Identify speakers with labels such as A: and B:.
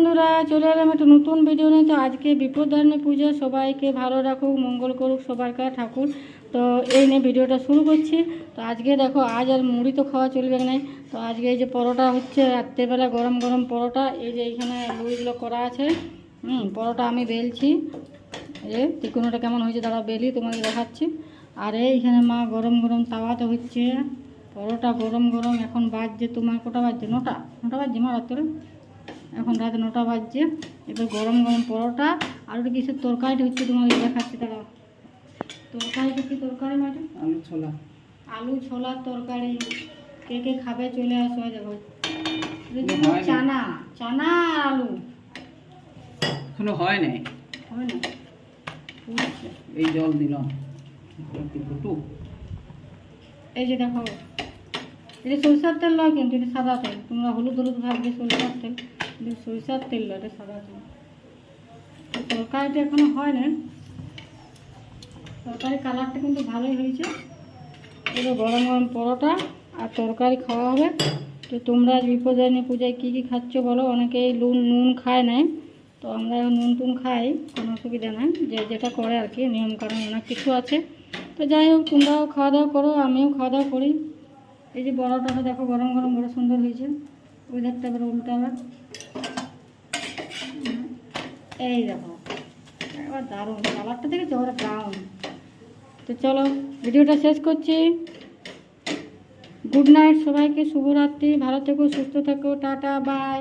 A: বন্ধুরা, চলে এলাম একটা নতুন ভিডিও নিয়ে। তো আজকে বিপদারিণী পূজা, সবাইকে ভালো রাখুক, মঙ্গল করুক সবাইকার ঠাকুর। তো এই নিয়ে ভিডিওটা শুরু করছি। তো আজকে দেখো, আজ আর মুড়ি তো খাওয়া চলবে না। তো আজকে এই যে পরোটা হচ্ছে, রাত্রেবেলা গরম গরম পরোটা। এই যে এইখানে লুইগুলো করা আছে। পরোটা আমি বেলছি। এই তিকোনোটা কেমন হয়েছে দাঁড়া বেলি তোমাকে দেখাচ্ছি। আর এইখানে মা গরম গরম তাওয়াতে হচ্ছে পরোটা, গরম গরম। এখন বাজছে তোমার কটা বাজছে? নটা বাজছে মা রাত্রে। এখন রাত 9টা বাজছে। এবার গরম গরম পরোটা আর ওটা কিসের তরকারিটা হচ্ছে তোমাকে দেখাচ্ছি দাঁড়াও। তরকারিটা কি তরকারি ম্যাডাম? আলু ছোলার তরকারি। কে কে খাবে চলে আসো। দেখো চানা চানা আর আলু
B: এখনো হয় নাই।
A: হয় না?
B: এই জল দিলাম।
A: এই যে দেখো, এটা সরিষার তেল নয় কিন্তু, এটা সাদা তেল। তোমরা হলুদ হলুদ ভাববে সরিষার তেল, কিন্তু সরিষার তেল নয়, এটা সাদা তেল। তরকারিটা এখনো হয় না। তরকারি কালারটা কিন্তু ভালোই হয়েছে। এবার গরম গরম পরোটা আর তরকারি খাওয়া হবে। তো তোমরা বিপদারিণী পূজায় কী কী খাচ্ছ বলো? অনেকেই নুন খায় নাই, তো আমরা নুন টুন খাই, কোনো অসুবিধা নাই। যেটা করে আর কি, নিয়ম কারণ অনেক কিছু আছে। তো যাই হোক, তোমরাও খাওয়া দাওয়া করো, আমিও খাওয়া দাওয়া করি। এই যে পরোটাটা দেখো গরম গরম বড় সুন্দর হয়েছে। ওই ধারটা এবার উল্টা আবার। এই দেখো এবার দারুণ কালারটা দেখেছো, ওরা ব্রাউন। তো চলো ভিডিওটা শেষ করছি। গুড নাইট সবাইকে, শুভরাত্রি, ভালো থেকো, সুস্থ থেকো, টাটা, বাই।